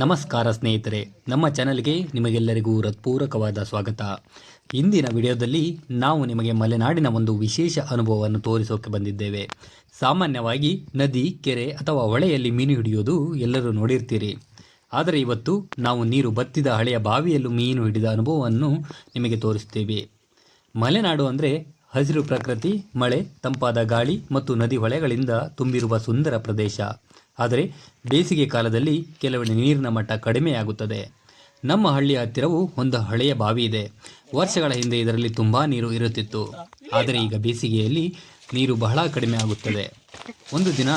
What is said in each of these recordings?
ನಮಸ್ಕಾರ ಸ್ನೇಹಿತರೆ, ನಮ್ಮ ಚಾನಲ್ಗೆ ನಿಮಗೆಲ್ಲರಿಗೂ ಹೃತ್ಪೂರ್ವಕವಾದ ಸ್ವಾಗತ. ಇಂದಿನ ವಿಡಿಯೋದಲ್ಲಿ ನಾವು ನಿಮಗೆ ಮಲೆನಾಡಿನ ಒಂದು ವಿಶೇಷ ಅನುಭವವನ್ನು ತೋರಿಸೋಕೆ ಬಂದಿದ್ದೇವೆ. ಸಾಮಾನ್ಯವಾಗಿ ನದಿ, ಕೆರೆ ಅಥವಾ ಹೊಳೆಯಲ್ಲಿ ಮೀನು ಹಿಡಿಯೋದು ಎಲ್ಲರೂ ನೋಡಿರ್ತೀರಿ. ಆದರೆ ಇವತ್ತು ನಾವು ನೀರು ಬತ್ತಿದ ಹಳೆಯ ಬಾವಿಯಲ್ಲೂ ಮೀನು ಹಿಡಿದ ಅನುಭವವನ್ನು ನಿಮಗೆ ತೋರಿಸ್ತೀವಿ. ಮಲೆನಾಡು ಅಂದರೆ ಹಸಿರು ಪ್ರಕೃತಿ, ಮಳೆ, ತಂಪಾದ ಗಾಳಿ ಮತ್ತು ನದಿ ಹೊಳೆಗಳಿಂದ ತುಂಬಿರುವ ಸುಂದರ ಪ್ರದೇಶ. ಆದರೆ ಬೇಸಿಗೆ ಕಾಲದಲ್ಲಿ ಕೆಲವೆಡೆ ನೀರಿನ ಮಟ್ಟ ಕಡಿಮೆಯಾಗುತ್ತದೆ. ನಮ್ಮ ಹಳ್ಳಿಯ ಹತ್ತಿರವೂ ಒಂದು ಹಳೆಯ ಬಾವಿ ಇದೆ. ವರ್ಷಗಳ ಹಿಂದೆ ಇದರಲ್ಲಿ ತುಂಬ ನೀರು ಇರುತ್ತಿತ್ತು. ಆದರೆ ಈಗ ಬೇಸಿಗೆಯಲ್ಲಿ ನೀರು ಬಹಳ ಕಡಿಮೆ ಆಗುತ್ತದೆ. ಒಂದು ದಿನ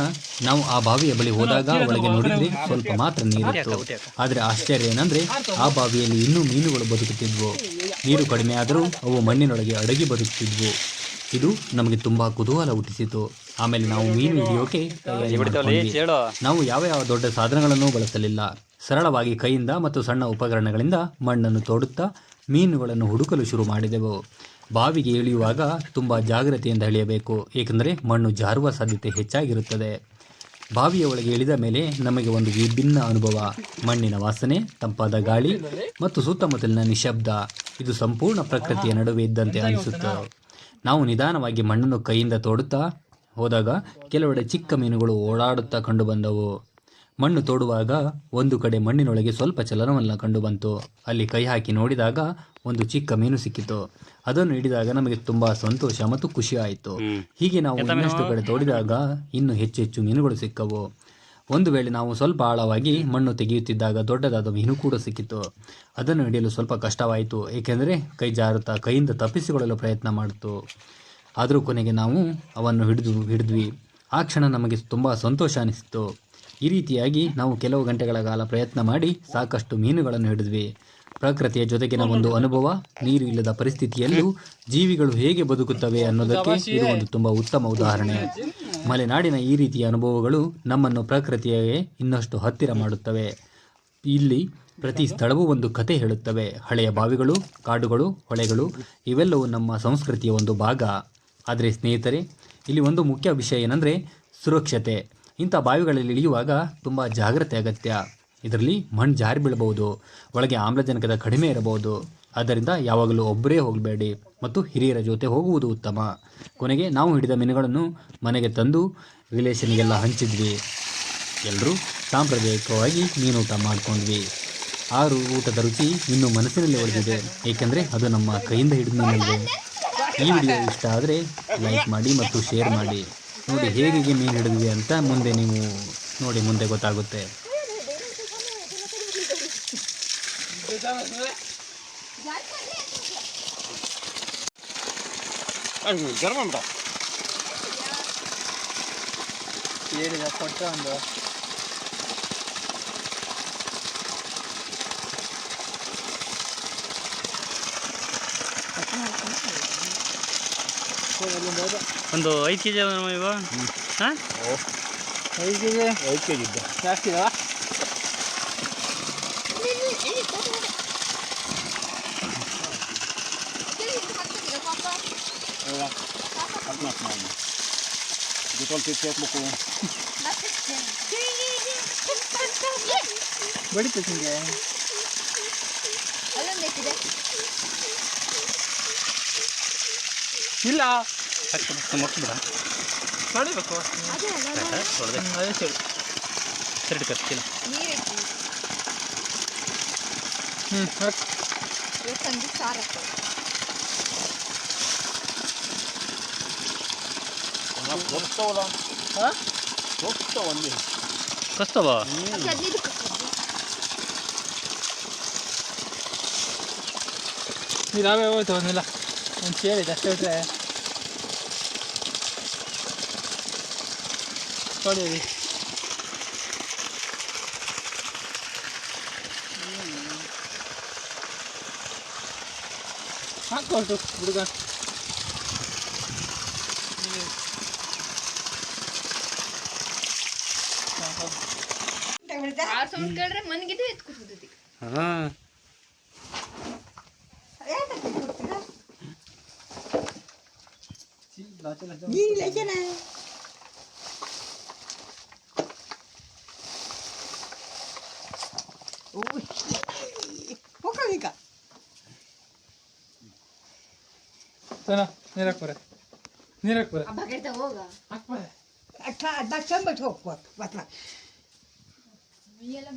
ನಾವು ಆ ಬಾವಿಯ ಬಳಿ ಹೋದಾಗ ಒಳಗೆ ನೋಡಿದರೆ ಸ್ವಲ್ಪ ಮಾತ್ರ ನೀರಿತ್ತು. ಆದರೆ ಆಶ್ಚರ್ಯ ಏನಂದರೆ ಆ ಬಾವಿಯಲ್ಲಿ ಇನ್ನೂ ಮೀನುಗಳು ಬದುಕುತ್ತಿದ್ವು. ನೀರು ಕಡಿಮೆ ಆದರೂ ಅವು ಮಣ್ಣಿನೊಳಗೆ ಅಡಗಿ ಬದುಕುತ್ತಿದ್ವು. ಇದು ನಮಗೆ ತುಂಬ ಕುತೂಹಲ ಹುಟ್ಟಿಸಿತು. ಆಮೇಲೆ ನಾವು ಮೀನು ಹಿಡಿಯೋಕೆ ತಯಾರಿ ಮಾಡಿಕೊಂಡ್ವಿ. ನಾವು ಯಾವ ದೊಡ್ಡ ಸಾಧನಗಳನ್ನು ಬಳಸಲಿಲ್ಲ. ಸರಳವಾಗಿ ಕೈಯಿಂದ ಮತ್ತು ಸಣ್ಣ ಉಪಕರಣಗಳಿಂದ ಮಣ್ಣನ್ನು ತೋಡುತ್ತಾ ಮೀನುಗಳನ್ನು ಹುಡುಕಲು ಶುರು ಮಾಡಿದೆವು. ಬಾವಿಗೆ ಇಳಿಯುವಾಗ ತುಂಬ ಜಾಗ್ರತೆಯಿಂದ ಇಳಿಯಬೇಕು, ಏಕೆಂದರೆ ಮಣ್ಣು ಜಾರುವ ಸಾಧ್ಯತೆ ಹೆಚ್ಚಾಗಿರುತ್ತದೆ. ಬಾವಿಯ ಒಳಗೆ ಇಳಿದ ಮೇಲೆ ನಮಗೆ ಒಂದು ವಿಭಿನ್ನ ಅನುಭವ. ಮಣ್ಣಿನ ವಾಸನೆ, ತಂಪಾದ ಗಾಳಿ ಮತ್ತು ಸುತ್ತಮುತ್ತಲಿನ ನಿಶಬ್ದ, ಇದು ಸಂಪೂರ್ಣ ಪ್ರಕೃತಿಯ ನಡುವೆ ಇದ್ದಂತೆ ಅನಿಸುತ್ತೆ. ನಾವು ನಿಧಾನವಾಗಿ ಮಣ್ಣನ್ನು ಕೈಯಿಂದ ತೋಡುತ್ತಾ ಹೋದಾಗ ಕೆಲವೆಡೆ ಚಿಕ್ಕ ಮೀನುಗಳು ಓಡಾಡುತ್ತಾ ಕಂಡುಬಂದವು. ಮಣ್ಣು ತೋಡುವಾಗ ಒಂದು ಕಡೆ ಮಣ್ಣಿನೊಳಗೆ ಸ್ವಲ್ಪ ಚಲನವಲನ ಕಂಡುಬಂತು. ಅಲ್ಲಿ ಕೈ ಹಾಕಿ ನೋಡಿದಾಗ ಒಂದು ಚಿಕ್ಕ ಮೀನು ಸಿಕ್ಕಿತು. ಅದನ್ನು ಹಿಡಿದಾಗ ನಮಗೆ ತುಂಬ ಸಂತೋಷ ಮತ್ತು ಖುಷಿ ಆಯಿತು. ಹೀಗೆ ನಾವು ಇನ್ನಷ್ಟು ಕಡೆ ತೋಡಿದಾಗ ಇನ್ನೂ ಹೆಚ್ಚು ಮೀನುಗಳು ಸಿಕ್ಕವು. ಒಂದು ವೇಳೆ ನಾವು ಸ್ವಲ್ಪ ಆಳವಾಗಿ ಮಣ್ಣು ತೆಗೆಯುತ್ತಿದ್ದಾಗ ದೊಡ್ಡದಾದ ಮೀನು ಕೂಡ ಸಿಕ್ಕಿತು. ಅದನ್ನು ಹಿಡಿಯಲು ಸ್ವಲ್ಪ ಕಷ್ಟವಾಯಿತು, ಏಕೆಂದರೆ ಕೈ ಜಾರುತ್ತಾ ಕೈಯಿಂದ ತಪ್ಪಿಸಿಕೊಳ್ಳಲು ಪ್ರಯತ್ನ ಮಾಡಿತು. ಆದರೂ ಕೊನೆಗೆ ನಾವು ಅವನ್ನು ಹಿಡಿದ್ವಿ. ಆ ಕ್ಷಣ ನಮಗೆ ತುಂಬ ಸಂತೋಷ ಅನಿಸಿತು. ಈ ರೀತಿಯಾಗಿ ನಾವು ಕೆಲವು ಗಂಟೆಗಳ ಕಾಲ ಪ್ರಯತ್ನ ಮಾಡಿ ಸಾಕಷ್ಟು ಮೀನುಗಳನ್ನು ಹಿಡಿದ್ವಿ. ಪ್ರಕೃತಿಯ ಜೊತೆಗಿನ ಒಂದು ಅನುಭವ, ನೀರು ಇಲ್ಲದ ಪರಿಸ್ಥಿತಿಯಲ್ಲೂ ಜೀವಿಗಳು ಹೇಗೆ ಬದುಕುತ್ತವೆ ಅನ್ನೋದಕ್ಕೆ ಇದು ಒಂದು ತುಂಬ ಉತ್ತಮ ಉದಾಹರಣೆ. ಮಲೆನಾಡಿನ ಈ ರೀತಿಯ ಅನುಭವಗಳು ನಮ್ಮನ್ನು ಪ್ರಕೃತಿಗೆ ಇನ್ನಷ್ಟು ಹತ್ತಿರ ಮಾಡುತ್ತವೆ. ಇಲ್ಲಿ ಪ್ರತಿ ಸ್ಥಳವೂ ಒಂದು ಕತೆ ಹೇಳುತ್ತವೆ. ಹಳೆಯ ಬಾವಿಗಳು, ಕಾಡುಗಳು, ಹೊಳೆಗಳು ಇವೆಲ್ಲವೂ ನಮ್ಮ ಸಂಸ್ಕೃತಿಯ ಒಂದು ಭಾಗ. ಆದರೆ ಸ್ನೇಹಿತರೆ, ಇಲ್ಲಿ ಒಂದು ಮುಖ್ಯ ವಿಷಯ ಏನಂದರೆ ಸುರಕ್ಷತೆ. ಇಂಥ ಬಾವಿಗಳಲ್ಲಿ ಇಳಿಯುವಾಗ ತುಂಬ ಜಾಗ್ರತೆ ಅಗತ್ಯ. ಇದರಲ್ಲಿ ಮಣ್ಣು ಜಾರಿ ಬೀಳಬಹುದು, ಒಳಗೆ ಆಮ್ಲಜನಕದ ಕಡಿಮೆ ಇರಬಹುದು. ಆದ್ದರಿಂದ ಯಾವಾಗಲೂ ಒಬ್ಬರೇ ಹೋಗಬೇಡಿ ಮತ್ತು ಹಿರಿಯರ ಜೊತೆ ಹೋಗುವುದು ಉತ್ತಮ. ಕೊನೆಗೆ ನಾವು ಹಿಡಿದ ಮೀನುಗಳನ್ನು ಮನೆಗೆ ತಂದು ರಿಲೇಷನ್ಗೆಲ್ಲ ಹಂಚಿದ್ವಿ. ಎಲ್ಲರೂ ಸಾಂಪ್ರದಾಯಿಕವಾಗಿ ಮೀನೂಟ ಮಾಡಿಕೊಂಡ್ವಿ. ಆ ಊಟದ ರುಚಿ ಇನ್ನೂ ಮನಸ್ಸಿನಲ್ಲಿ ಉಳಿದಿದೆ, ಏಕೆಂದರೆ ಅದು ನಮ್ಮ ಕೈಯಿಂದ ಹಿಡಿದ ಮೀನಲ್ವೇ. ಈ ವಿಡಿಯೋ ಇಷ್ಟ ಆದರೆ ಲೈಕ್ ಮಾಡಿ ಮತ್ತು ಶೇರ್ ಮಾಡಿ. ನೋಡಿ ಹೇಗೆ ಮೀನು ಹಿಡಿದ್ವಿ ಅಂತ ಮುಂದೆ ನೀವು ನೋಡಿ, ಮುಂದೆ ಗೊತ್ತಾಗುತ್ತೆ. ಒಂದು 5 kg ಇವ. ಹಾಂ, 5 kg ಇದ್ದ ಜಾಸ್ತಿ. ಬಡಿತು ತಿಂಗೆ ಇಲ್ಲ ಮಕ್ಕಳು ನೋಡಬೇಕು. ಸರಿ ಕರ್ತಿಲ್ಲ. ಕಸ್ತವ ನೀರಾವೇ ಹೋಯ್ತು ಒಂದಿಲ್ಲ. ಒಂದು ಸೇರಿದೆ ಅಷ್ಟೇ ಬಿಟ್ಟರೆ ನೋಡಿ. ಹಾಕೋದು ಹುಡುಗ ಮನೆಗಿದ್ದು ಎತ್ಕೊಡ್ತೈತಿ. ಹಾಂ, ಹೋಗ ಈಗ ಸೋನಾ ನೀರು ಹಾಕ್ಬಾರೆ ನೀರು ಹಾಕ್ಬಾರೆ ಆ ಬಕೆಟ್ ಹೋಗ ಹಾಕ್ಬಾರೆ ಅಕ್ಕ ಅದನ್ನ ಚಂಬಟ್ಟು ಹೋಗ್ಬೋದು ಬಟ್ಲ ಮೈಯೆಲ್ಲ